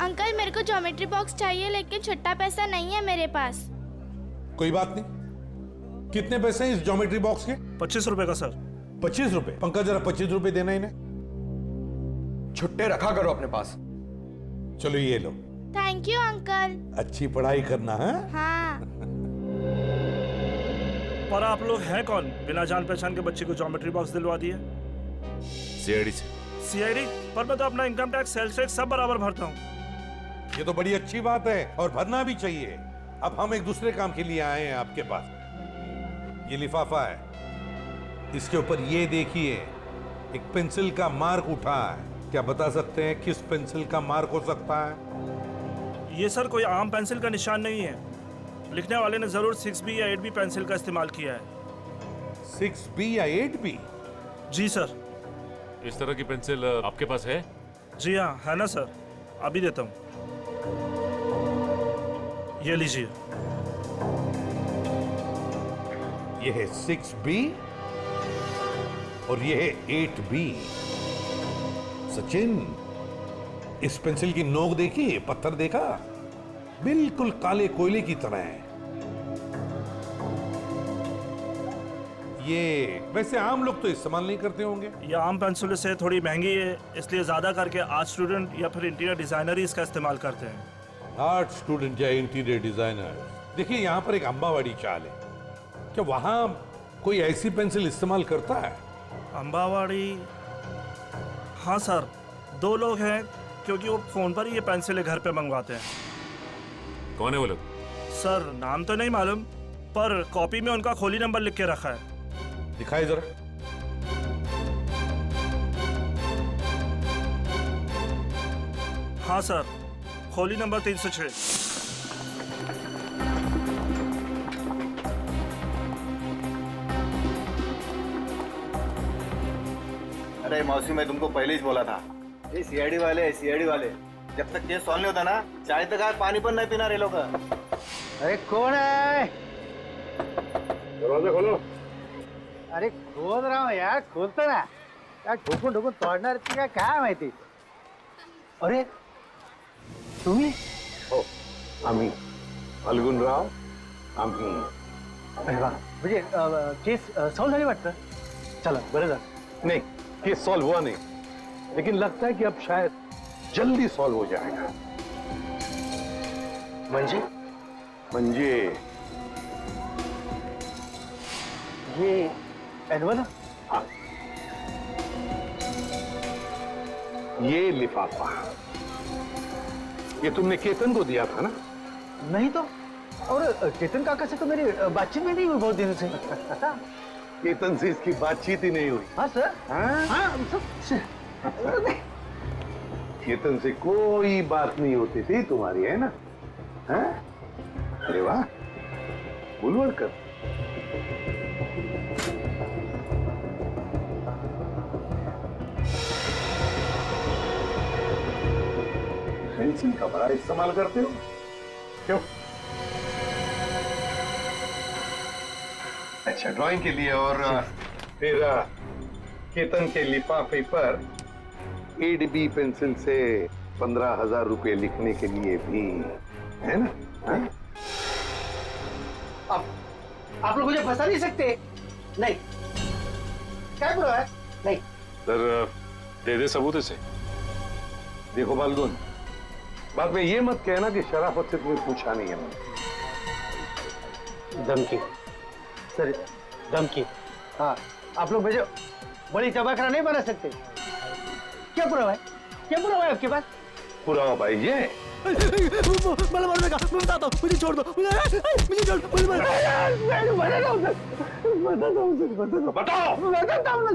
Uncle मेरे को geometry box चाहिए लेकिन छुट्टा पैसा नहीं है मेरे पास। कोई बात नहीं, कितने पैसे हैं इस ज्योमेट्री बॉक्स के? 25 रुपए का सर। 25 रुपए? पंकज जरा 25 रुपए देना इन्हें। छुट्टे रखा करो अपने पास। चलो ये लो। Thank you uncle. अच्छी पढ़ाई करना है। हाँ। पर आप लोग हैं कौन, बिना जान पहचान के बच्चे को ज्योमेट्री बॉक्स दिलवा दिए? सीआईडी से। सीआईडी? पर मैं तो अपना इनकम टैक्स, सेल्स टैक्स सब बराबर भरता हूँ। ये तो बड़ी अच्छी बात है और भरना भी चाहिए। अब हम एक दूसरे काम के लिए आए हैं आपके पास। ये लिफाफा है, इसके ऊपर ये देखिए एक पेंसिल का मार्क उठा है। क्या बता सकते हैं किस पेंसिल का मार्क हो सकता है? ये सर कोई आम पेंसिल का निशान नहीं है। लिखने वाले ने जरूर 6B या 8B पेंसिल का इस्तेमाल किया है। 6B या 8B? जी सर। इस तरह की पेंसिल आपके पास है? जी हाँ, है ना सर, अभी देता हूँ। ये लीजिए। ये है 6B और ये है 8B। सचिन, इस पेंसिल की नोक देखी, पत्थर देखा, बिल्कुल काले कोयले की तरह है। ये वैसे आम लोग तो इस्तेमाल नहीं करते होंगे। ये आम पेंसिल से थोड़ी महंगी है, इसलिए ज्यादा करके आर्ट स्टूडेंट या फिर इंटीरियर डिजाइनर ही इसका इस्तेमाल करते हैं। आर्ट स्टूडेंट या इंटीरियर डिजाइनर। देखिए यहाँ पर एक अंबावाड़ी चाल है, क्या वहां कोई ऐसी पेंसिल इस्तेमाल करता है? अंबावाड़ी? हाँ सर, 2 लोग हैं, क्योंकि वो फोन पर ही ये पेंसिलें घर पे मंगवाते हैं। कौन है वो लोग? सर नाम तो नहीं मालूम, पर कॉपी में उनका खोली नंबर लिख के रखा है। दिखाई जरा। हाँ सर, खोली नंबर 306। अरे मौसी, मैं तुमको पहले ही बोला था, ये सीआईडी वाले जब तक केस सॉल्व नहीं होता ना, चाय तक आए पानी पर नहीं पीना रे लोग। अरे कौन है? दरवाजा खोलो। अरे खोल रहा हूँ यार, खोलता ना यार। ठोकून ठोकून तोडणार का काय माहिती। अरे तुम्ही? हो, आम्ही फाल्गुनराव, आम्ही। अरे वा, म्हणजे केस सॉल्व झाली वाटतं। चला बरं झालं। नहीं, केस सॉल्व हुआ नहीं, लेकिन लगता है कि अब शायद जल्दी सॉल्व हो जाएगा। म्हणजे ये एनवलप? हाँ, ये लिफाफा ये तुमने केतन को दिया था ना? नहीं तो, और केतन काका से तो मेरी बातचीत भी नहीं हुई बहुत दिनों से। केतन से इसकी बातचीत ही नहीं हुई। हाँ सर। हाँ केतन से कोई बात नहीं होती थी तुम्हारी, है ना? हाँ? अरे वाह, बुलवड़कर। पेंसिल का बड़ा इस्तेमाल करते हो क्यों? अच्छा, ड्राइंग के लिए। और फिर केतन के लिफाफे पर 8B पेंसिल से 15,000 रुपए लिखने के लिए भी, है ना? हाँ? आप लोग मुझे फंसा नहीं सकते। नहीं, क्या बुरा है? नहीं सर, दे दे सबूत इसे। देखो फाल्गुन, बाद में ये मत कहना कि शराफत से तुम्हें पूछा नहीं है मैंने। धमकी सर, धमकी। हाँ, आप लोग मुझे बड़ी चबाखरा नहीं बना सकते। क्या पुरावा है? क्या पुरावा है आपके पास? पुरावा भाई ये मला मारू नका, मैं बताता हूँ, मुझे छोड़ दो, मुझे छोड़ दो, मुझे बताता हूँ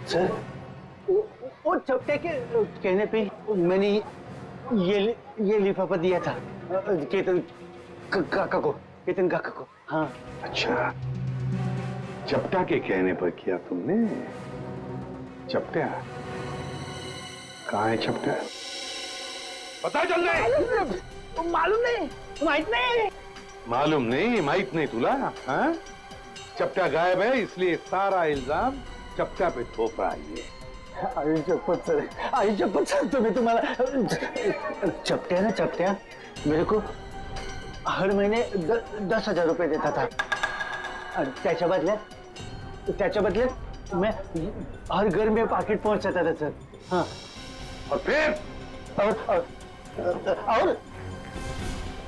सर। वो चपटे के कहने पे मैंने ये लिफाफा दिया था केतन काका को। हाँ। अच्छा, चपटा के कहने पर किया तुमने? चपटा कहाँ है? चपटा पता चल रहा है? मालूम नहीं, माहित नहीं तुला? हाँ? चपटा गायब है, इसलिए सारा इल्जाम चपटा पे थोप रहा है। आई शपथ सर तुम्हें तुम्हारा चपट्या ना चपट्या मेरे को हर महीने 10,000 रुपये देता था और त्याच्या बदल्यात मैं हर घर में पाकिट पहुंचाता था सर। हाँ और फिर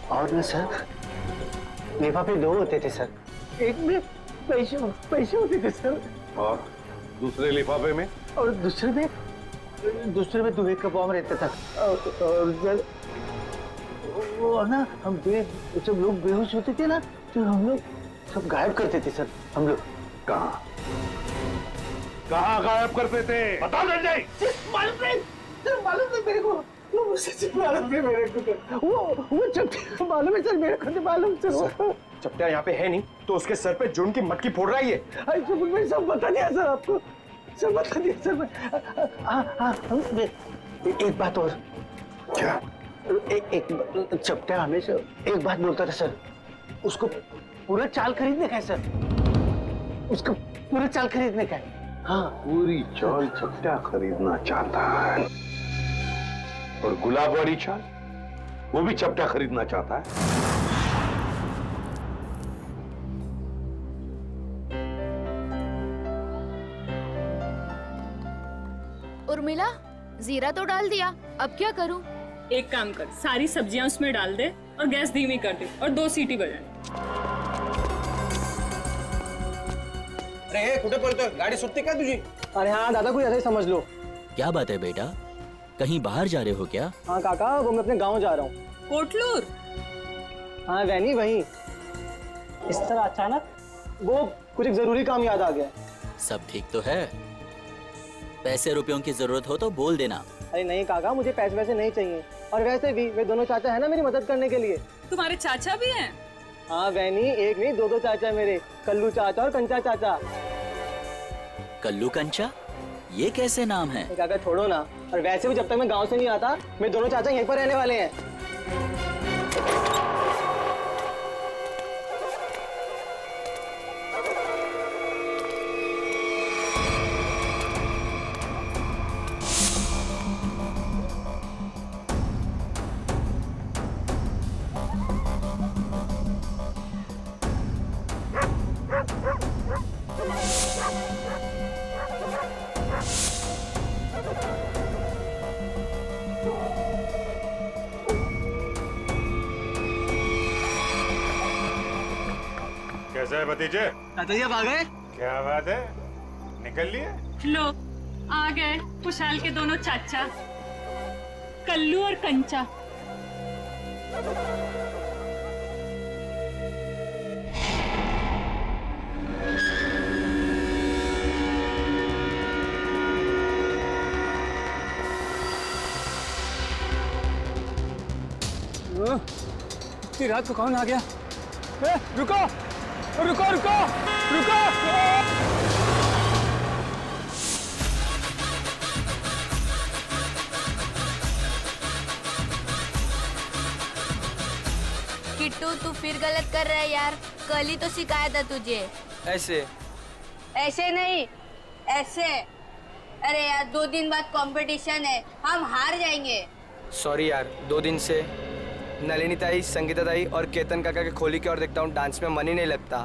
और ना सर लिफाफे 2 होते थे सर, एक में पैसे होते थे सर और दूसरे लिफाफे में और दूसरे में दुबे का बॉम्ब रहता था और जब वो ना हम जब लोग बेहोश होते थे ना तो हम लोग सब गायब करते थे सर। हम लोग कहाँ गायब करते थे? बताओ रंजय। मालूम है मेरे को, वो सच मालूम है मेरे को, वो चपटे मालूम है सर मेरे को, मालूम सर। चपटा यहाँ पे है नहीं तो उसके सर पे जुन की मटकी फोड़ रहा है ये। मैं सब बता दिया सर आपको, सब बता दिया सर मैं। हाँ एक बात और। क्या? एक चपटा हमेशा एक बात बोलता था सर, उसको पूरा चाल खरीदने का है सर, उसको पूरा चाल खरीदने का है। हाँ पूरी चाल चपटा खरीदना चाहता है और गुलाब वाली चाल वो भी चपटा खरीदना चाहता है। उर्मिला, जीरा तो डाल दिया, अब क्या करूं? एक काम कर, सारी सब्जियां उसमें डाल दे और गैस धीमी कर दे और 2 सीटी बजाए। अरे कुठे पळतोय? गाडी सुटते का तुझी? अरे हाँ दादा कोई ऐसा ही समझ लो। क्या बात है बेटा, कहीं बाहर जा रहे हो क्या? हाँ काका वो मैं अपने गांव जा रहा हूँ। कोटलूर? हाँ वैनी वही। इस तरह अचानक वो कुछ एक जरूरी काम याद आ गया। सब ठीक तो है? पैसे रुपयों की जरूरत हो तो बोल देना। अरे नहीं काका मुझे पैसे वैसे नहीं चाहिए, और वैसे भी वे दोनों चाचा है ना मेरी मदद करने के लिए। तुम्हारे चाचा भी हैं? हाँ वैनी एक नहीं 2 चाचा मेरे, कल्लू चाचा और कंचा चाचा। कल्लू कंचा, ये कैसे नाम है? काका छोड़ो ना, और वैसे भी जब तक मैं गांव से नहीं आता मेरे दोनों चाचा यहीं पर रहने वाले हैं। कैसा है भतीजे? चाचा जी आप आ गए? क्या बात है, निकल लिए? लो आ गए खुशहाल के दोनों चाचा, कल्लू और कंचा। इतनी रात को कौन आ गया? रुको रुको रुको रुको। किट्टू तू फिर गलत कर रहा है यार, कल ही तो सिखाया था तुझे। ऐसे नहीं, ऐसे। अरे यार 2 दिन बाद कंपटीशन है, हम हार जाएंगे। सॉरी यार, 2 दिन से नलिनी ताई, संगीता ताई और केतन काका के खोली की ओर देखता हूँ, डांस में मन ही नहीं लगता।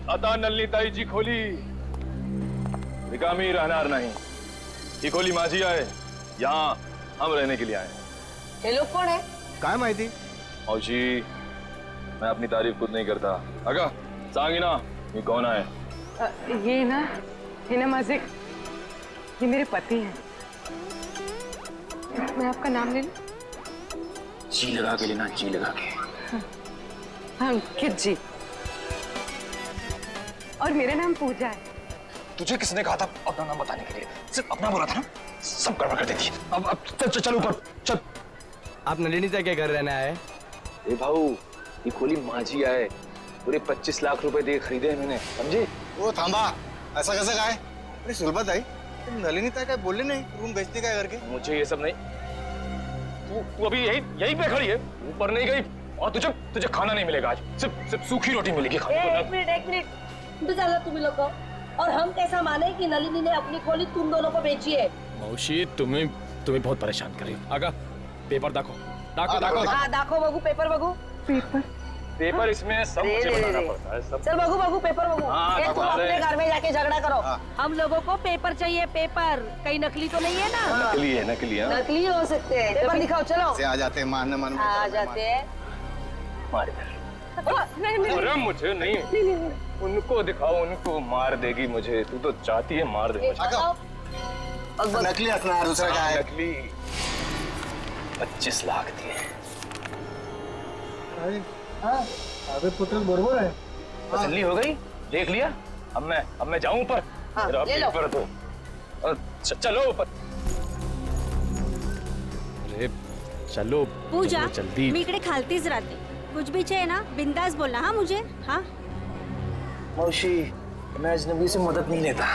आता नलिनी ताई जी खोली रिकामी रहनार नहीं, ही खोली माझी आहे, यहाँ हम रहने के लिए आए। ये लोग कौन है? काय माहिती? मौशी, मैं अपनी तारीफ खुद नहीं करता, अगा सांगी ना ये कौन है? ये ना माझे, ये मेरे पति हैं। मैं आपका नाम ले लूं? जी लगा के लेना, जी लगा के। अंकित जी। और मेरा नाम पूजा है। तुझे किसने कहा था अपना नाम बताने के लिए? सिर्फ अपना बोला था ना, सब गड़बड़ कर देती है। अब चल ऊपर चल। आप नलिनी ताई के घर रहना है? ए भाऊ, ये खोली माझी आहे, पूरे 25 लाख रुपए दे खरीदे हैं मैंने, समझे? वो थांबा, ऐसा कैसे काय? अरे सुलभा ताई, तुम नलिनी ताई काय बोलले नहीं रूम बेचने काय करके? मुझे ये सब नहीं, तू अभी यहीं पे खड़ी है, ऊपर नहीं गई, और तुझे खाना नहीं मिलेगा आज, सिर्फ सूखी रोटी मिलेगी खाने को। एक मिनिट, कुठे चालला तुम्ही लोक? और हम कैसा माने कि नलिनी ने अपनी खोली तुम दोनों को बेची है? मौसी तुम्हें बहुत परेशान कर रही हो। आगा पेपर देखो दाखो बगू, पेपर बगू। पेपर इसमें सब मुझे बताना पड़ता है सब। चल बगू पेपर बगू। हाँ, तुम अपने घर में जाके झगड़ा करो। हम लोगों को पेपर चाहिए, पेपर। कहीं नकली तो नहीं है ना? नकली है, नकली है। नकली हो सकते हैं। पेपर दिखाओ, चलो। आ जाते हैं मारने आ जाते हैं। अरे मुझे नहीं, उनको दिखाओ, उनको मार देगी मुझे। तू तो चाहती है मार दे मुझे। नकली हथियार दूसरा क्या है? नकली 25 लाख दिए। अबे पुत्र बरोबर है। तसल्ली हो गई? देख लिया? अब मैं जाऊं ऊपर? मेरा पेपर दो और चलो ऊपर। अरे चलो पूजा, जल्दी। मी इकडे खालतीच राहते, कुछ भी चाहिए ना बिंदास बोलना। हाँ मुझे, हाँ। मौसी, मैं अजनबी से मदद नहीं लेता,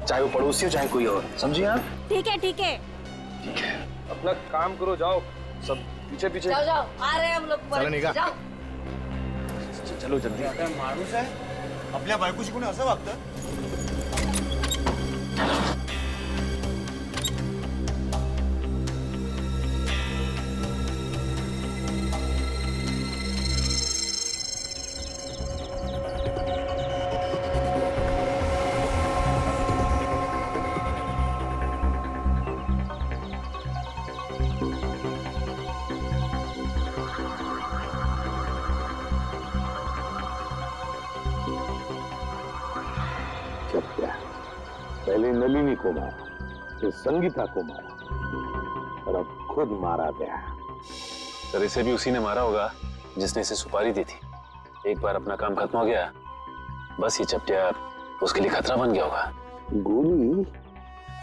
चाहे वो पड़ोसी हो चाहे कोई और, समझी आप? ठीक है ठीक है। ठीक है, अपना काम करो, जाओ सब पीछे पीछे। जाओ जाओ, आ रहे हैं हम लोग। चलो निघा। जाओ। चलो जल्दी। माणूस आहे आपल्या बायकोशी कोणी असं वागतं? पहले नलिनी को मारा, फिर संगीता को मारा और अब खुद मारा गया। सर इसे भी उसी ने मारा होगा जिसने इसे सुपारी दी थी। एक बार अपना काम खत्म हो गया, बस ये चपटिया उसके लिए खतरा बन गया होगा। गोली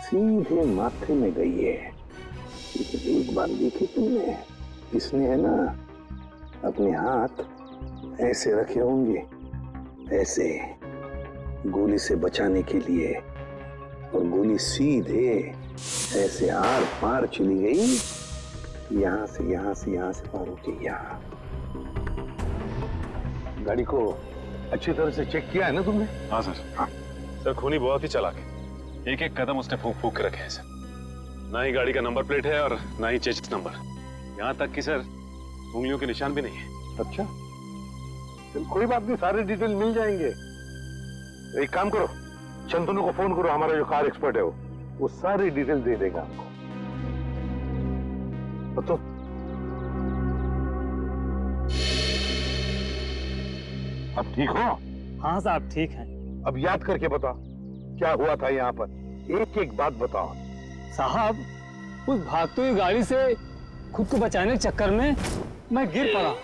सीधे माथे में गई है, लेकिन एक बार देखी तुमने, इसने है ना अपने हाथ ऐसे रखे होंगे, ऐसे गोली से बचाने के लिए, और गोली सीधे ऐसे आर पार चली गई, यहाँ से पार होके यहाँ। गाड़ी को अच्छी तरह से चेक किया है ना तुमने? हाँ सर। हाँ सर खूनी बहुत ही चालाक है, एक एक कदम उसने फूक फूक के रखे हैं सर। ना ही गाड़ी का नंबर प्लेट है और ना ही चेसिस नंबर, यहाँ तक कि सर उंगलियों के निशान भी नहीं है। अच्छा, चल कोई बात नहीं, सारे डिटेल मिल जाएंगे। एक काम करो, शंतनु को फोन करो, हमारा जो कार एक्सपर्ट है वो सारी डिटेल दे देगा हमको। तो अब ठीक हो? हाँ साहब ठीक है। अब याद करके बताओ क्या हुआ था यहाँ पर, एक एक बात बताओ। साहब, उस भागती हुई गाड़ी से खुद को बचाने के चक्कर में मैं गिर पड़ा।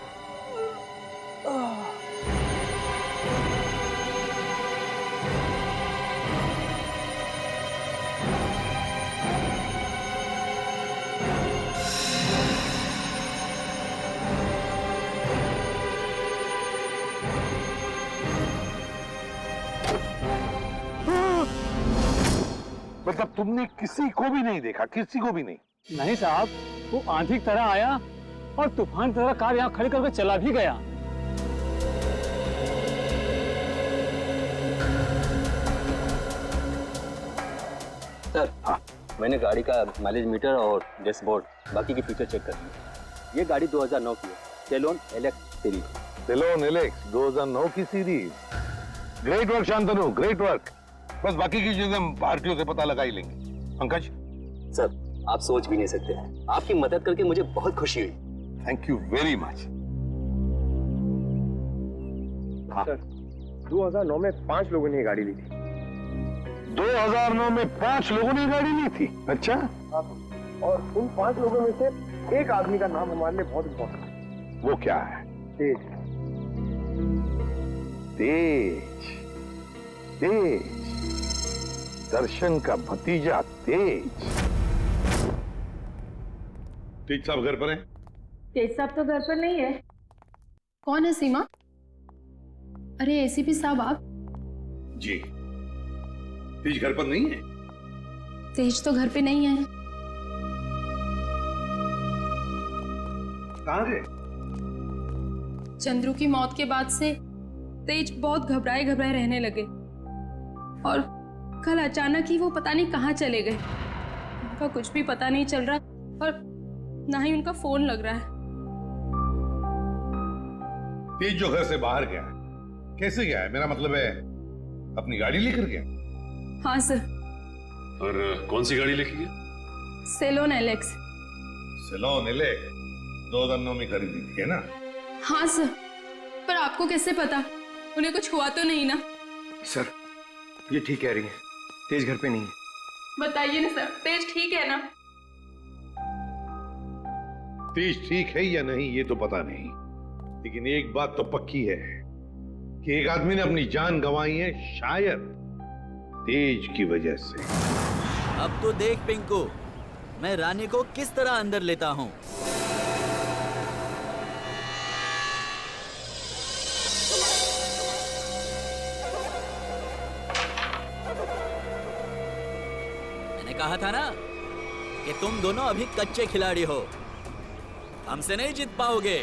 मतलब तुमने किसी को भी नहीं देखा? किसी को भी नहीं? नहीं साहब, वो आंधी की तरह आया और तूफान की तरह कार यहाँ खड़ी करके चला भी गया। सर हाँ, मैंने गाड़ी का माइलेज मीटर और डैशबोर्ड बाकी के फीचर चेक कर लिए। ये गाड़ी 2009 की है, सेलोन एलेक्स सीरीज। सेलोन एलेक्स 2009 की series. Great work Shantanu, great work. बस बाकी की चीजें हम भारतीयों से पता लगा ही लेंगे। पंकज सर, आप सोच भी नहीं सकते, आपकी मदद करके मुझे बहुत खुशी हुई। Thank you very much. Sir 2009 में 5 लोगों ने गाड़ी ली थी। 2009 में 5 लोगों ने गाड़ी ली थी? अच्छा। और उन 5 लोगों में से एक आदमी का नाम हमारे लिए बहुत इम्पोर्टेंट है। वो क्या है? तेज। तेज, तेज, दर्शन का भतीजा तेज। तेज साहब घर पर हैं? तेज साहब तो घर पर नहीं है। कौन है सीमा? अरे एसीपी साहब आप? जी, तेज घर पर नहीं है? तेज तो घर पे नहीं है। कहाँ गए? चंद्रू की मौत के बाद से तेज बहुत घबराए घबराए रहने लगे और कल अचानक ही वो पता नहीं कहाँ चले गए। उनका कुछ भी पता नहीं चल रहा और ना ही उनका फोन लग रहा है। तेज जो घर से बाहर गया है, कैसे गया है? मेरा मतलब है अपनी गाड़ी लेकर गया? हाँ सर। और कौन सी गाड़ी लेके गया? Salon Alex. सेलोन एलेक्स 2009 में खरीदी थी, है ना? हाँ सर, पर आपको कैसे पता? उन्हें कुछ हुआ तो नहीं ना? सर ये ठीक कह रही है, तेज घर पे नहीं है। बताइए ना सर, तेज ठीक है ना? तेज ठीक है या नहीं ये तो पता नहीं, लेकिन एक बात तो पक्की है कि एक आदमी ने अपनी जान गंवाई है, शायद तेज की वजह से। अब तो देख पिंकू, मैं रानी को किस तरह अंदर लेता हूँ। मैंने कहा था ना कि तुम दोनों अभी कच्चे खिलाड़ी हो, हमसे नहीं जीत पाओगे।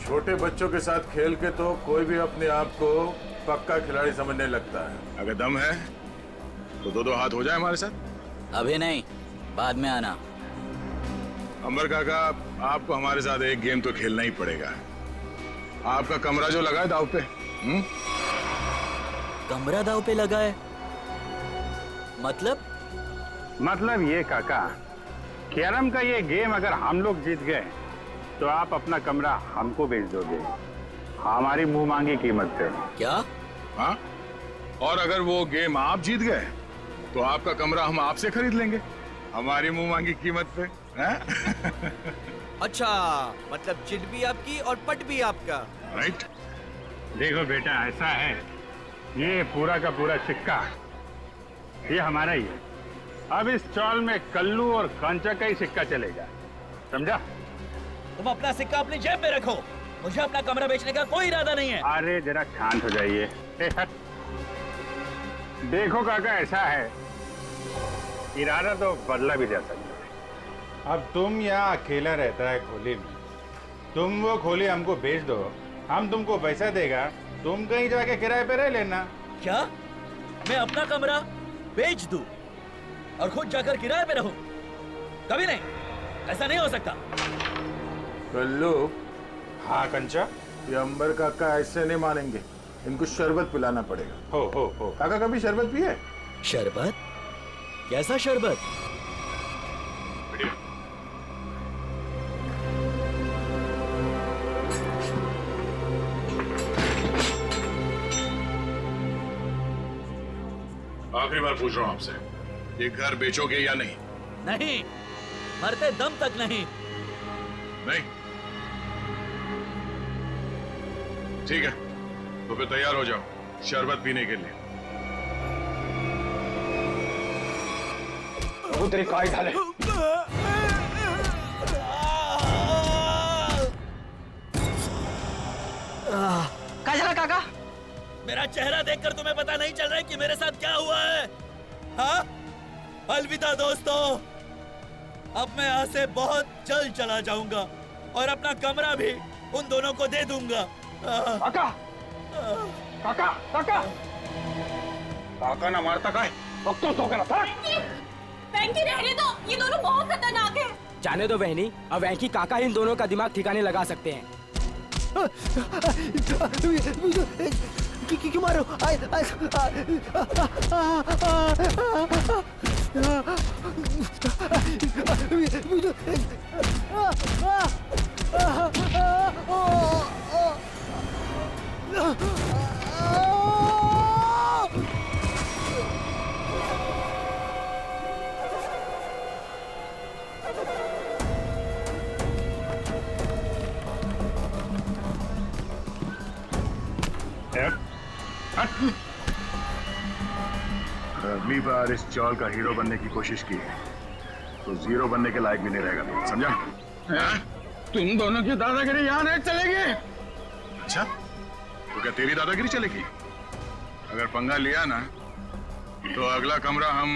छोटे बच्चों के साथ खेल के तो कोई भी अपने आप को पक्का खिलाड़ी समझने लगता है। अगर दम है तो दो हाथ हो जाए हमारे साथ। अभी नहीं, बाद में आना। अंबर काका, आपको हमारे साथ एक गेम तो खेलना ही पड़ेगा। आपका कमरा जो लगा है दाव पे। कमरा दाव पे लगा है? मतलब ये काका, कैरम का ये गेम अगर हम लोग जीत गए तो आप अपना कमरा हमको बेच दोगे, हमारी मुंह मांगी कीमत पे। क्या? हाँ, और अगर वो गेम आप जीत गए तो आपका कमरा हम आपसे खरीद लेंगे, हमारी मुंह मांगी कीमत पे। अच्छा, मतलब चिट भी आपकी और पट भी आपका। राइट। देखो बेटा, ऐसा है, ये पूरा का पूरा सिक्का ये हमारा ही है। अब इस चौल में कल्लू और कांचा का ही सिक्का चलेगा, समझा? तुम अपना सिक्का अपनी जेब में रखो, मुझे अपना कमरा बेचने का कोई इरादा नहीं है। अरे जरा शांत हो जाइए। देखो काका, ऐसा है, इरादा तो बदला भी जा सकता है। अब तुम यहाँ अकेला रहता है खोली में, तुम वो खोली हमको बेच दो, हम तुमको पैसा देगा, तुम कहीं जाके किराए पे रह लेना। क्या मैं अपना कमरा बेच दूं और खुद जाकर किराए पे रहूं? कभी नहीं, ऐसा नहीं हो सकता। कल्लू। हाँ कंचा, ये अंबर काका ऐसे नहीं मानेंगे, इनको शरबत पिलाना पड़ेगा। हो काका कभी शरबत पिए? शरबत? कैसा शरबत? आखिरी बार पूछ रहा हूँ आपसे, ये घर बेचोगे या नहीं? नहीं, मरते दम तक नहीं। नहीं? ठीक है, तो फिर तैयार हो जाओ शरबत पीने के लिए। वो तेरी काय ढाले। क्या चला काका? मेरा चेहरा देखकर तुम्हें पता नहीं चल रहा है कि मेरे साथ क्या हुआ है? हाँ? अलविदा दोस्तों, अब मैं यहाँ से बहुत जल्द चला जाऊंगा और अपना कमरा भी उन दोनों को दे दूंगा। काका, काका, काका, काका ना मारता का है, वक्त तो करा था। वेंकी रहने दो, ये दोनों बहुत खतरनाक हैं। जाने दो बहनी, अब वेंकी काका इन दोनों का दिमाग ठिकाने लगा सकते हैं। क्यों मारो? अगली बार इस चौल का हीरो बनने की कोशिश की तो जीरो बनने के लायक भी नहीं रहेगा, समझा? तुम दोनों की दादागिरी यहाँ नहीं चलेगी। अच्छा, तो क्या तेरी दादागिरी चलेगी? अगर पंगा लिया ना तो अगला कमरा हम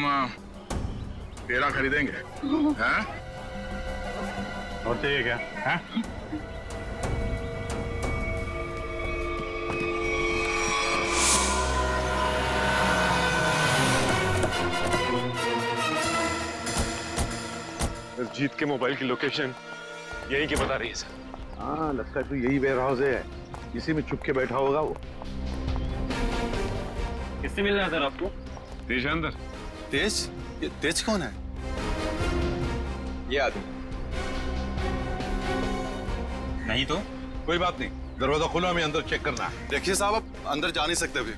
तेरा खरीदेंगे। हाँ? और चाहिए क्या? हाँ? जीत के मोबाइल की लोकेशन यही के बता रही है सर। हाँ, लगता है तो यही वेयर हाउस है, इसी में छुप के बैठा होगा वो। किससे मिलना है सर आपको? तेज है अंदर। तेज? ये तेज कौन है? ये आदमी नहीं तो कोई बात नहीं, दरवाजा खुला, हमें अंदर चेक करना है। देखिए साहब, आप अंदर जा नहीं सकते अभी।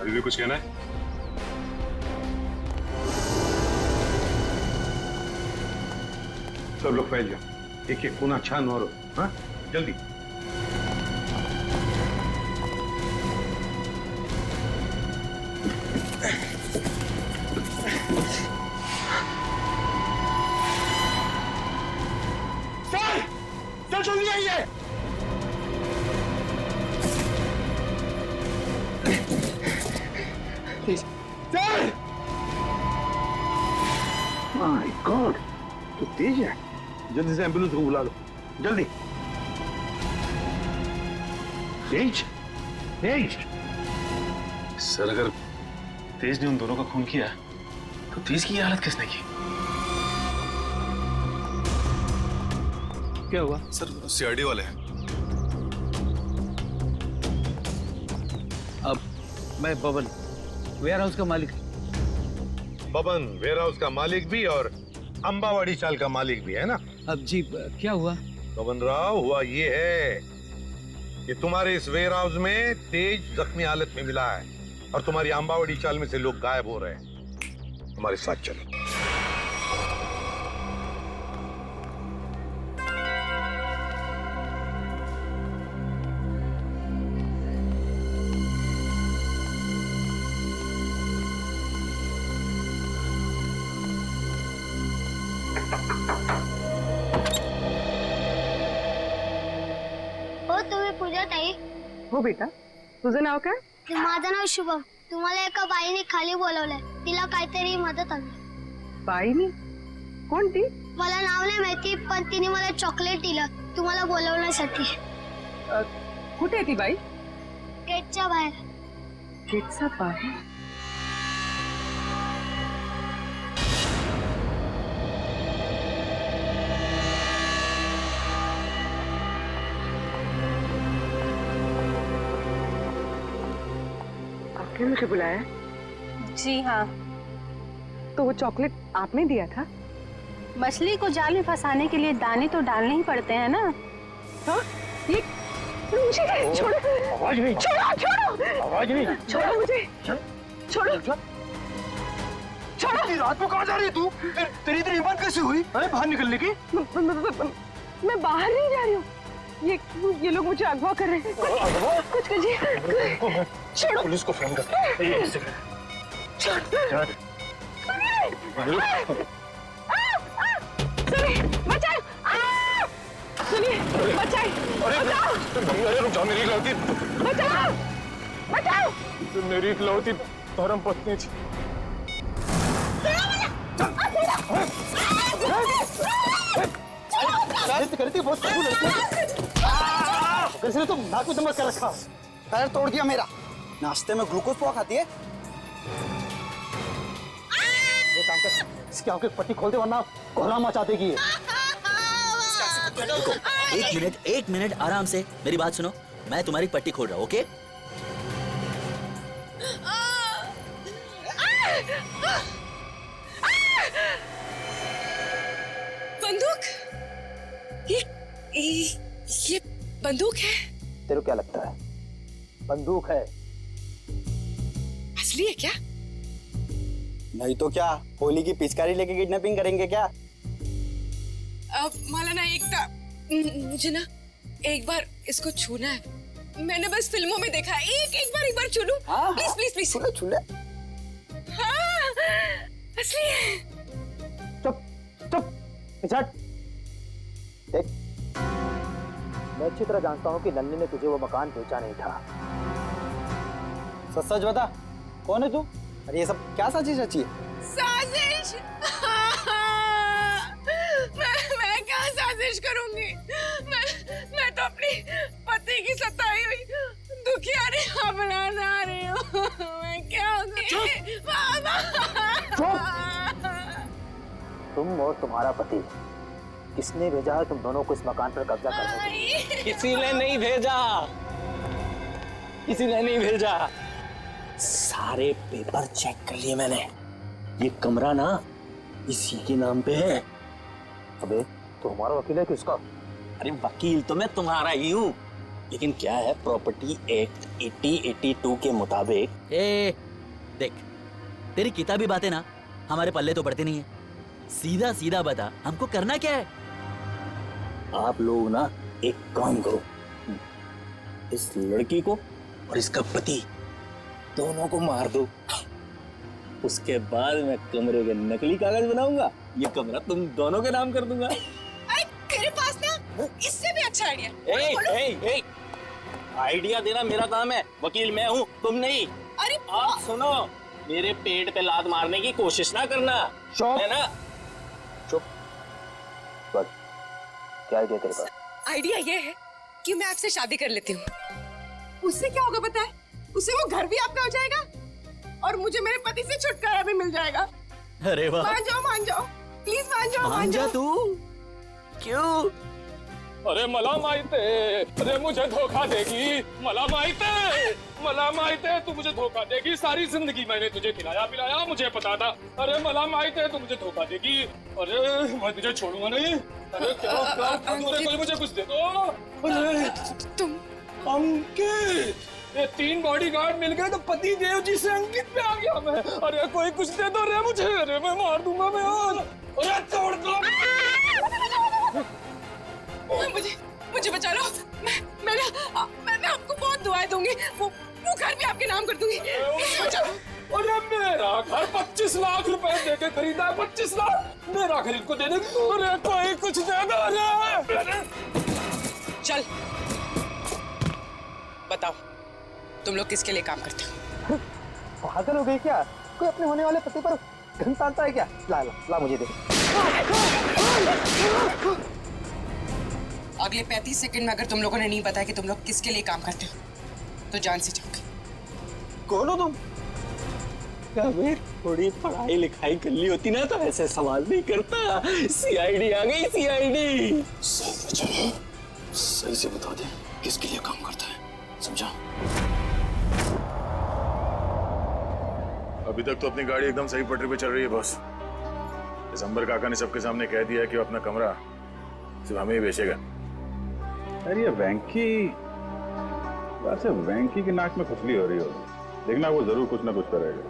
अभी भी कुछ कहना है? सब लोग फैल जाओ, एक एक कोना छान मारो। हाँ, जल्दी। सर जल्दी आइए। सर! माय गॉड, तो तेज है। जल्दी से एम्बुलेंस को बुला लो, जल्दी। तेज, तेज। सर अगर तेज ने उन दोनों का खून किया तो तेज की ये हालत किसने की? क्या हुआ? सर सीआईडी वाले हैं। अब मैं बबन, वेयर हाउस का मालिक। बबन वेयर हाउस का मालिक भी और अंबावाड़ी चाल का मालिक भी है ना? अब जी क्या हुआ? बबन राव, हुआ ये है कि तुम्हारे इस वेयर हाउस में तेज जख्मी हालत में मिला है और तुम्हारी अंबावाड़ी चाल में से लोग गायब हो रहे हैं। हमारे साथ चलो। हो बेटा, तुझं नाव काय? माझं नाव शुभम. तुम्हाला एका बाईने खाली बोलवलंय, तिला काहीतरी मदत हवी. बाईनी? कोणती? मला नाव नाही माहिती, पण तिने मला चॉकलेट दिलं तुम्हाला बोलवण्यासाठी. कुठे आहे ती बाई? गेटच्या बाहेर. गेटच्या बाहेर? आपने मुझे बुलाया? जी हाँ। तो वो चॉकलेट आपने दिया था? मछली को जाल में फंसाने के लिए दाने तो डालने ही पड़ते हैं ना। हाँ? ये मुझे छोड़ो, आवाज नहीं, छोड़ो, छोड़ो, आवाज नहीं, छोड़ो मुझे, छोड़ो, छोड़ो। रात में कहाँ जा रही है तू? तेरी इतनी हिम्मत कैसे हुई? अरे बाहर निकलने की? मैं बाहर नहीं जा रही हूँ। ये लोग मुझे अगवा कर रहे हैं। कुछ कीजिए। छोड़ो। पुलिस को फोन कर। सुनिए, बचाओ! सुनिए, बचाओ! बचाओ! अरे रुक जाओ, मेरी गलती। बचाओ! बचाओ! मेरी इकलौती धर्म पत्नी थी। करती बहुत कबूल है। तो नाक में दमा कर रखा, पैर तोड़ दिया मेरा। नाश्ते में ग्लूकोज पाव खाती है। ये काम कर, इसकी आंखें पट्टी खोल दे वरना कोहरा मचा देगी। एक मिनट आराम से मेरी बात सुनो। मैं तुम्हारी पट्टी खोल रहा हूँ, ओके? बंदूक? ये बंदूक है? तेरे को क्या लगता है? बंदूक है। असली है क्या? नहीं तो क्या, होली की पिचकारी लेके किडनैपिंग करेंगे क्या? अब माला ना मुझे ना एक बार इसको छूना है। मैंने बस फिल्मों में देखा है। एक बार छू लूं? Please please please. छू ले। हाँ, असली है। चुप पिछट। देख, मैं अच्छी तरह जानता हूँ कि नन्नी ने तुझे वो मकान बेचा नहीं था। सच बता, कौन है तू? अरे ये सब क्या साजिश रची है? साजिश? मैं क्या साजिश करूंगी? मैं तो अपनी पति की सताई हुई दुखियारी अपना रही हूँ। मैं क्या होगी? तुम और तुम्हारा पति, किसने भेजा है तुम दोनों को इस मकान पर कब्जा करने के लिए? किसी ने नहीं भेजा, किसी ने नहीं भेजा। सारे पेपर चेक कर लिए मैंने। ये कमरा ना इसी के नाम पे है। अबे तो हमारा वकील है किसका? अरे वकील तो मैं तुम्हारा ही हूँ, लेकिन क्या है प्रॉपर्टी एक्ट 8082 के मुताबिक। देख, तेरी किताबी बातें ना हमारे पल्ले तो पड़ती नहीं है। सीधा सीधा बता, हमको करना क्या है? आप लोग ना एक काम करो, इस लड़की को और इसका पति दोनों को मार दो। उसके बाद मैं कमरे के नकली कागज बनाऊंगा, ये कमरा तुम दोनों के नाम कर दूंगा। तेरे पास ना इससे भी अच्छा आइडिया। आइडिया देना मेरा काम है, वकील मैं हूँ, तुम नहीं। अरे आप सुनो, मेरे पेट पे लात मारने की कोशिश ना करना, है ना? चुप। बस क्या आइडिया तेरे पास? आइडिया ये है कि मैं आपसे शादी कर लेती हूँ। उससे क्या होगा पता है? उससे वो घर भी आपका हो जाएगा और मुझे मेरे पति से छुटकारा भी मिल जाएगा। अरे वाह, मान जाओ प्लीज, मान जाओ। तू क्यों? अरे मला माहित है, अरे मुझे धोखा देगी। मला माहित है तू मुझे धोखा देगी। सारी जिंदगी मैंने तुझे खिलाया पिलाया, मुझे पता था। अरे मला माहित है तू मुझे धोखा देगी। अरे मैं तुझे छोड़ूंगा नहीं। अरे क्या कोई मुझे कुछ दे दो। अरे तुम अंकित, ये 3 बॉडीगार्ड मिल गए तो पति देव जी से अंकित पे आ गया मैं। अरे कोई कुछ दे दो रे मुझे। अरे मैं मार दूंगा मैं आज। अरे छोड़ दो मुझे बचा लो। मैं आपको बहुत दुआएं दूंगी। वो घर भी आपके नाम कर दूंगी। अरे मेरा घर 25 लाख रुपए देके खरीदा है। 25 लाख मेरा खरीद को दे दे। अरे कोई कुछ दे दो। अरे चल बताओ, तुम लोग किसके लिए काम करते हो? पागल हो गई क्या? कोई अपने होने वाले पति पर घन तानता है क्या? ला मुझे दे। अगले 35 सेकंड में अगर तुम लोगों ने नहीं बताया कि तुम लोग किसके लिए काम करते हो तो जान से जाओगे। कौन हो तुम? अबे थोड़ी पढ़ाई लिखाई कर ली होती ना तो ऐसे सवाल नहीं करता। सीआईडी आ गई, सीआईडी। सही से बता दे किसके लिए काम करता है, समझा? अभी तक तो अपनी गाड़ी एकदम सही पटरी पे चल रही है बॉस। दिसंबर काका ने सबके सामने कह दिया कि वो अपना कमरा सिर्फ हमें ही बेचेगा। अरे ये वेंकी की नाक में खुजली हो रही होगी, देखना वो जरूर कुछ ना कुछ करेगा।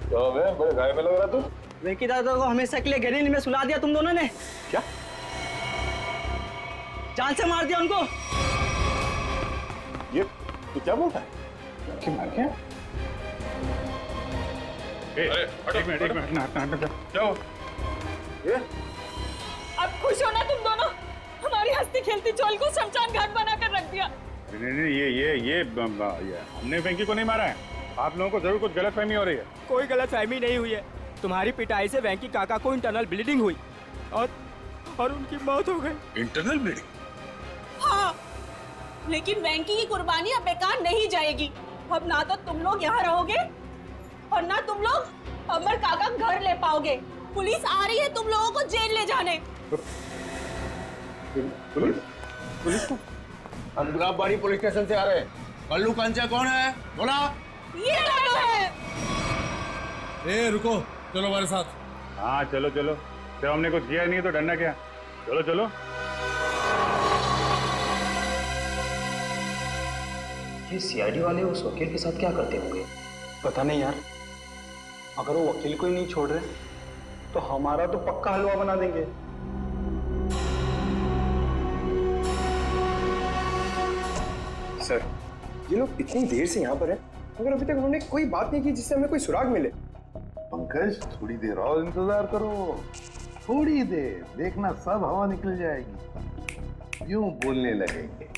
तो बड़े गाय में लग रहा तू। वेंकी दादा को हमेशा के लिए गहरी नींद में सुला दिया तुम दोनों ने। क्या? जान से मार दिया उनको। ये तू क्या बोलता है? कि मार क्या? एक मिनट ना क्या हो? ये अब खुश हो ना तुम दोनों? हमारी हंसती खेलती चोल को शमशान घाट बनाकर रख दिया। नहीं, ये हमने वेंकी को नहीं मारा है। आप लोगों को जरूर कुछ गलतफहमी हो रही है। कोई गलतफहमी नहीं हुई है। तुम्हारी पिटाई से वेंकी काका को इंटरनल ब्लीडिंग हुई और उनकी मौत हो गई। Internal bleeding? हाँ, लेकिन वेंकी की कुर्बानी अब बेकार नहीं जाएगी। अब ना तो तुम लोग यहाँ रहोगे और ना तुम लोग अमर काका घर ले पाओगे। पुलिस आ रही है तुम लोगों को जेल ले जाने। पुलिस को? हम गुलाबबाड़ी पुलिस स्टेशन से आ रहे हैं। कल्लू कंचा कौन है? बोला। ये दोनों है। ए रुको, चलो हमारे साथ। हाँ चलो। जब हमने कुछ किया नहीं तो डरना क्या? चलो। ये सीआईडी वाले उस वकील के साथ क्या करते होंगे? पता नहीं यार। अगर वो वकील को ही नहीं छोड़ रहे तो हमारा तो पक्का हलवा बना देंगे। सर, ये लोग इतनी देर से यहाँ पर हैं, मगर अभी तक उन्होंने कोई बात नहीं की जिससे हमें कोई सुराग मिले। पंकज, थोड़ी देर और इंतजार करो। थोड़ी देर देखना, सब हवा निकल जाएगी। यूं बोलने लगेंगे।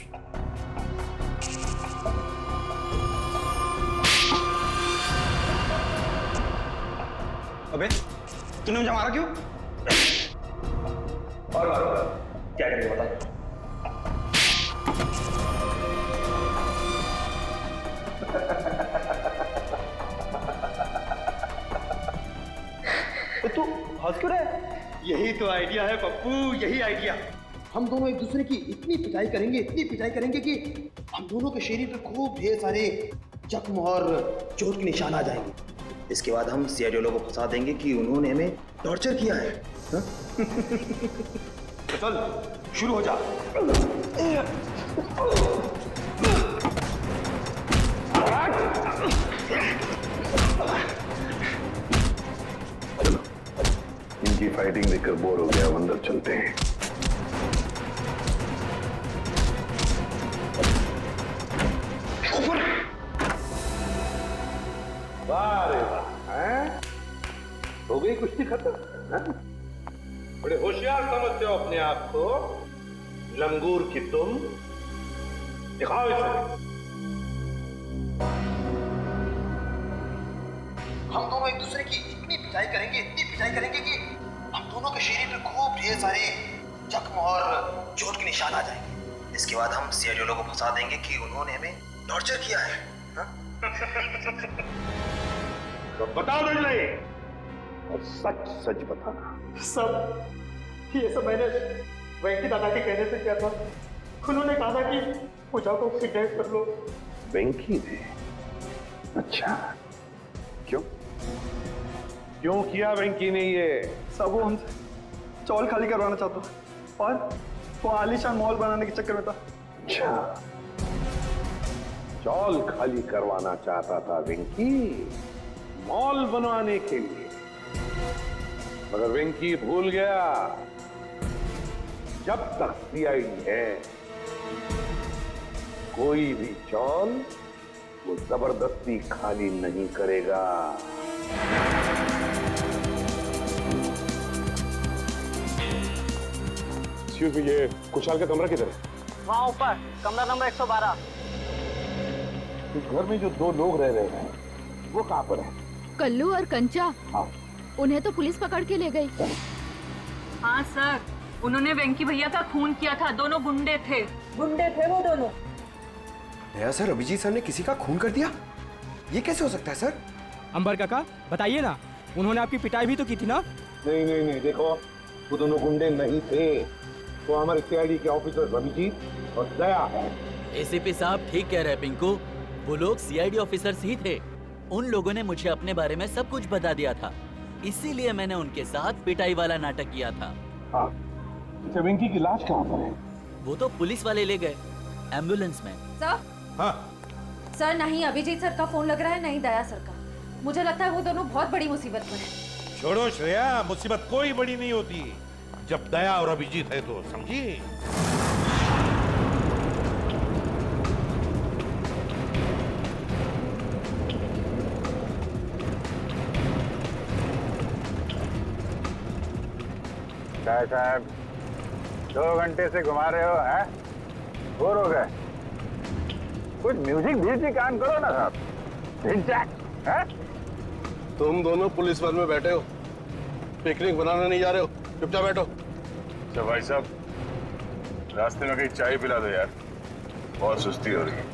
अबे तूने मुझे मारा क्यों? और मारूंगा। क्या करेंगे बताओ? तू हंस क्यों रहा है? यही तो आइडिया है पप्पू, यही आइडिया। हम दोनों एक दूसरे की इतनी पिटाई करेंगे कि हम दोनों के शरीर पे खूब ढेर सारे जख्म और चोट के निशान आ जाएंगे। इसके बाद हम सीआईडी वालों को फंसा देंगे कि उन्होंने हमें टॉर्चर किया है। तो चल शुरू हो जा। इनकी फाइटिंग देखकर बोर हो गया, अंदर चलते हैं। वाह रे वाह, हैं? हो गई कुश्ती खत्म, हैं? बड़े होशियार समझते हो अपने आप को, लंगूर की तुम। दिखाओ इसे। हम दोनों एक दूसरे की इतनी पिटाई करेंगे कि हम दोनों के शरीर पे खूब ढेर सारे जख्म और चोट के निशान आ जाएंगे। इसके बाद हम सीआईडी वालों को फंसा देंगे कि उन्होंने हमें टॉर्चर किया है। तो बता दो नहीं, और सच सच बताना। सब ये सब मैंने वेंकी दादा के कहने से किया था। उन्होंने कहा था कि पूजा को किडनैप कर लो। वेंकी ने? अच्छा, क्यों क्यों किया वेंकी ने ये? सब वो हमसे चौल खाली करवाना चाहता था और वो आलीशान मॉल बनाने के चक्कर में था। अच्छा, चौल खाली करवाना चाहता था वेंकी, मॉल बनवाने के लिए। मगर वेंकी भूल गया, जब तक सीआईडी है कोई भी चौल वो जबरदस्ती खाली नहीं करेगा। एक्सक्यूज मी, ये कुशाल का कमरा किधर है? वहाँ ऊपर कमरा नंबर 112। इस घर में जो दो लोग रह रहे हैं वो कहाँ पर है? कल्लू और कंचा। हाँ, उन्हें तो पुलिस पकड़ के ले गई। हाँ सर, उन्होंने वेंकी भैया का खून किया था। दोनों गुंडे थे वो दोनों। नया सर, अभिजीत सर ने किसी का खून कर दिया? ये कैसे हो सकता है सर? अंबर काका बताइए ना, उन्होंने आपकी पिटाई भी तो की थी ना? नहीं नहीं नहीं, देखो वो दोनों गुंडे नहीं थे, वो हमारे सीआईडी के ऑफिसर अभिजीत और दया है। एसीपी साहब ठीक कह रहे हैं पिंकू, वो लोग सीआईडी ऑफिसर्स ही थे। उन लोगों ने मुझे अपने बारे में सब कुछ बता दिया था, इसीलिए मैंने उनके साथ पिटाई वाला नाटक किया था। हाँ, वेंकी की लाश कहाँ पर है? वो तो पुलिस वाले ले गए एम्बुलेंस में। सर, हाँ सर नहीं अभिजीत सर का फोन लग रहा है, नहीं दया सर का। मुझे लगता है वो दोनों बहुत बड़ी मुसीबत में हैं। छोड़ो श्रेया, मुसीबत कोई बड़ी नहीं होती जब दया और अभिजीत है तो, समझी? क्या साहब 2 घंटे से घुमा रहे हो, हैं? बोर हो गए? कुछ म्यूजिक भी कान करो ना साहब। हैं? तुम दोनों पुलिस वन में बैठे हो, पिकनिक बनाने नहीं जा रहे हो, चुपचाप बैठो। अच्छा भाई साहब, रास्ते में कहीं चाय पिला दो यार, बहुत सुस्ती हो रही है।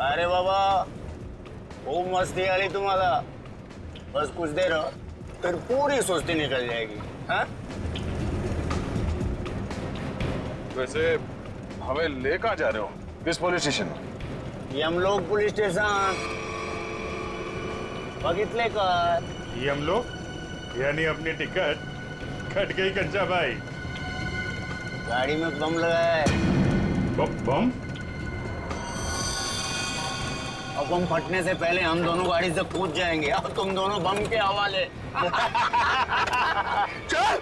अरे बाबा खूब मस्ती आ रही तुम्हारा, बस कुछ देर हो फिर पूरी सुस्ती निकल जाएगी। हाँ? वैसे हमें ले कहाँ जा रहे हो? किस पुलिस स्टेशन? यमलोक पुलिस स्टेशन। बघितले का? यमलोक यानी अपनी टिकट कट गई कंचा भाई। गाड़ी में बम लगा है। बम? और बम फटने से पहले हम दोनों गाड़ी से कूद जाएंगे और तुम दोनों बम के हवाले। चल!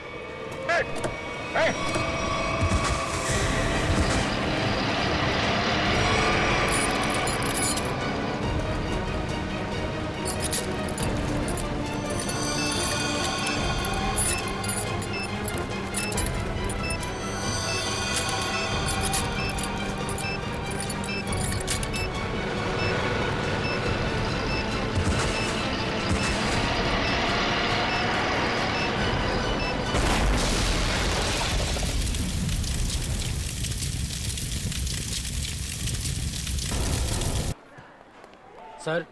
सर,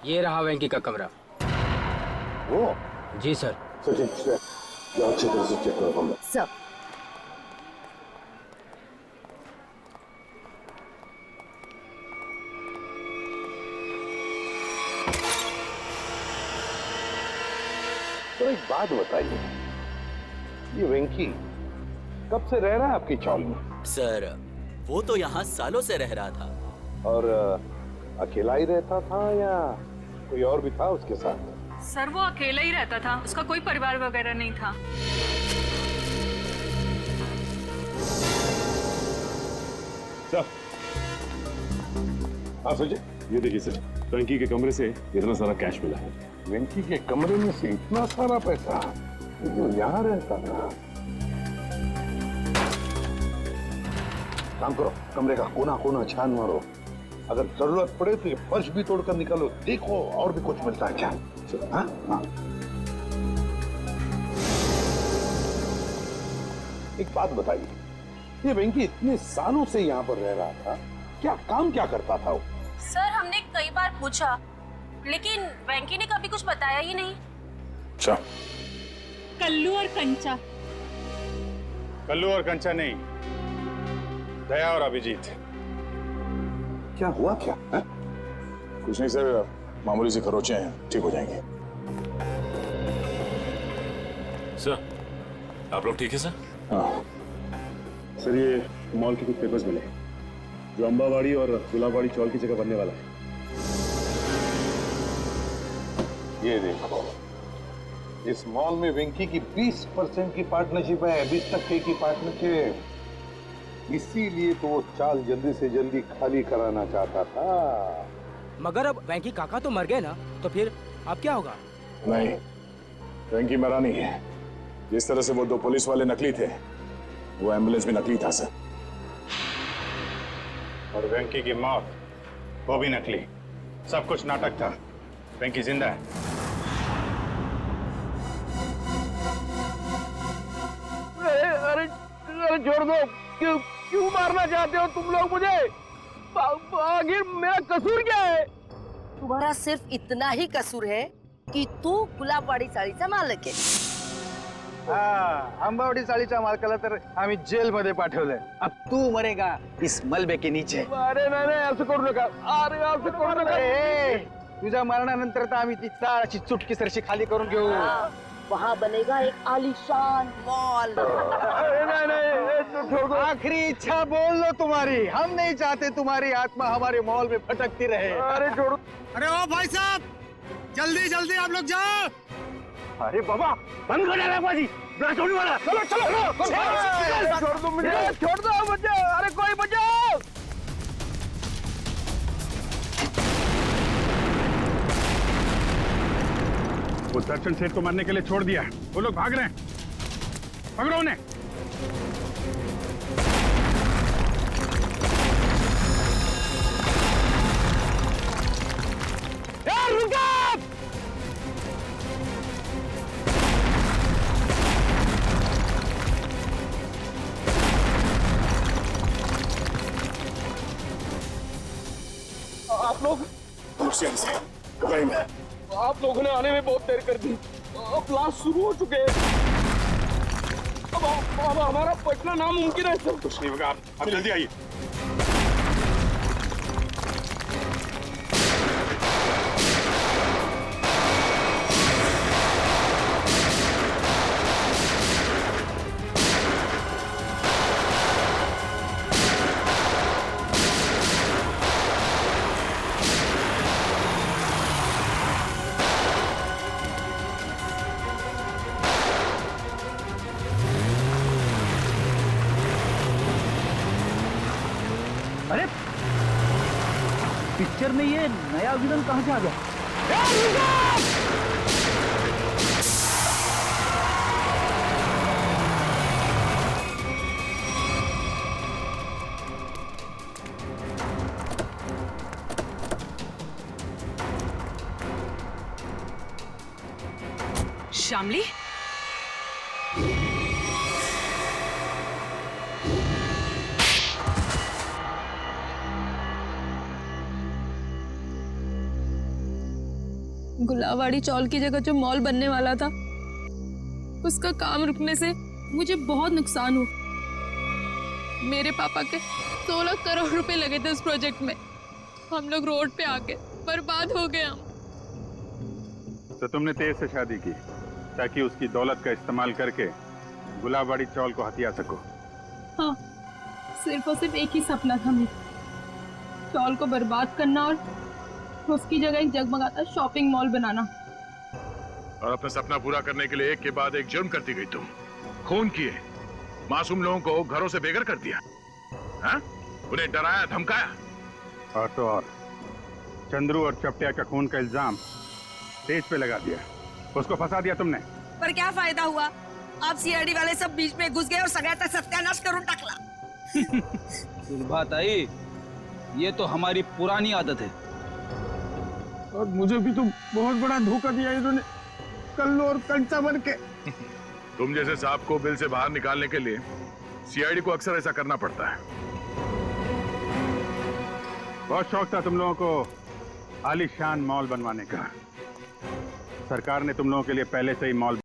ये रहा वेंकी का कमरा। वो? जी सर। सचिन, जाओ अच्छी तरह से चेक करो कमरा। सर। तो एक बात बताइए, ये वेंकी कब से रह रहा है आपकी चौल में? सर, वो तो यहाँ सालों से रह रहा था। और अकेला ही रहता था या कोई और भी था उसके साथ? सर, वो अकेला ही रहता था, उसका कोई परिवार वगैरह नहीं था। सर, हाँ सोचिए, ये देखिए सर, वेंकी के कमरे से इतना सारा कैश मिला है। वेंकी के कमरे में से इतना सारा पैसा जो यहाँ रहता था? काम करो, कमरे का कोना कोना छान मारो, अगर जरूरत पड़े तो ये फर्श भी तोड़कर निकालो, देखो और भी कुछ मिलता है क्या। हाँ? हाँ। एक बात बताइए, ये वेंकी इतने सालों से यहाँ पर रह रहा था, क्या काम क्या करता था वो? सर, हमने कई बार पूछा, लेकिन वेंकी ने कभी कुछ बताया ही नहीं। अच्छा। कल्लू और कंचा। कल्लू और कंचा नहीं, दया और अभिजीत। क्या हुआ क्या है? कुछ नहीं सर, मामूली से खरोचे हैं, ठीक हो जाएंगे। सर, आप लोग ठीक है सर? हाँ सर, ये मॉल के कुछ पेपर्स मिले जो अंबावाड़ी और गुलाबवाड़ी चौल की जगह बनने वाला है। ये देखो, इस मॉल में वेंकी की 20% की पार्टनरशिप है, 20% की पार्टनरशिप। इसीलिए तो वो चाल जल्दी से जल्दी खाली कराना चाहता था। मगर अब वेंकी काका तो मर गए ना, तो फिर अब क्या होगा? नहीं, वेंकी मरा नहीं है। जिस तरह से वो 2 पुलिस वाले नकली थे, वो एम्बुलेंस भी नकली था सर। और वेंकी की मौत, वो भी नकली। सब कुछ नाटक था। वेंकी जिंदा है। अरे छोड़ दो, क्यों मारना चाहते हो तुम लोग मुझे? आखिर मेरा कसूर क्या है? तुम्हारा सिर्फ इतना ही कसूर है की तू गुलाबवाडी चाळीचा मालक आहे. आंबावडी चाळीच्या मालकाला तर आम्ही जेल मध्ये पाठवलंय. अब तू मरेगा इस मलबे के नीचे. अरे नाही असं करू नका. अरे असं करू नका. तुझ्या मरणानंतर तर आम्ही ती चाळाची चुटकी सरशी खाली करून घेऊ. वहाँ बनेगा एक आलीशान मॉल. आखिरी इच्छा बोल लो तुम्हारी. हम नहीं चाहते तुम्हारी आत्मा हमारे मॉल में भटकती रहे. अरे छोड़ो. अरे ओ भाई साहब, जल्दी जल्दी आप लोग जाओ. अरे बाबा, बंद कर डाला बाजी. छोड़ने वाला. चलो चलो छोड़ दो मुझे. छोड़ दो मुझे. अरे कोई बचाओ. वो दर्शन सेठ को मारने के लिए छोड़ दिया. वो लोग भाग रहे हैं. पकड़ो उन्हें. रुको. आप लोग आप लोगों ने आने में बहुत देर कर दी. अब क्लास शुरू हो चुके हैं. अब हमारा पटना नामुमकिन है सर. कुछ नहीं होगा. आप जल्दी आइए. अरे पिक्चर में ये नया विलन कहां से आ गया? श्यामली, गुलावाड़ी चौल की जगह जो मॉल बनने वाला था उसका काम रुकने से मुझे बहुत नुकसान हुआ। मेरे पापा के 16 करोड़ रुपए लगे थे उस प्रोजेक्ट में। हम लोग रोड पे आके बर्बाद हो गए हम। तो तुमने तेज से शादी की ताकि उसकी दौलत का इस्तेमाल करके गुलाबवाड़ी चौल को हथिया सको। हाँ, सिर्फ और सिर्फ एक ही सपना था मेरा, चौल को बर्बाद करना और उसकी जगह एक जगमगाता शॉपिंग मॉल बनाना। और अपना सपना पूरा करने के लिए एक के बाद एक जुर्म करती गई तुम। खून किए, मासूम लोगों को घरों से बेघर कर दिया, हाँ? उन्हें डराया धमकाया। और तो और चंद्रू और चपटिया का खून का इल्जाम तेज पे लगा दिया, उसको फंसा दिया तुमने। पर क्या फायदा हुआ? आप सीआईडी वाले सब बीच में घुस गए और सगळ्याचा सत्यानाश करून टाकला। बात आई, ये तो हमारी पुरानी आदत है। और मुझे भी तो बहुत बड़ा धोखा दिया इन्होंने, कल्लू और कंचा बन के। तुम जैसे साहब को बिल से बाहर निकालने के लिए सीआईडी को अक्सर ऐसा करना पड़ता है। बहुत शौक था तुम लोगों को आलीशान मॉल बनवाने का। सरकार ने तुम लोगों के लिए पहले से ही मॉल